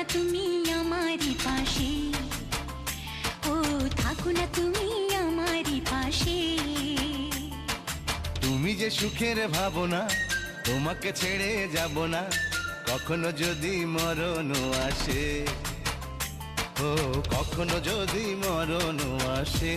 না তুমি আমারই পাশে, ও থাকো না তুমি আমারই পাশে। তুমি যে সুখের ভাবনা, তোমাকে ছেড়ে যাব না, কখনো যদি মরণ আসে, ও কখনো যদি মরণ আসে।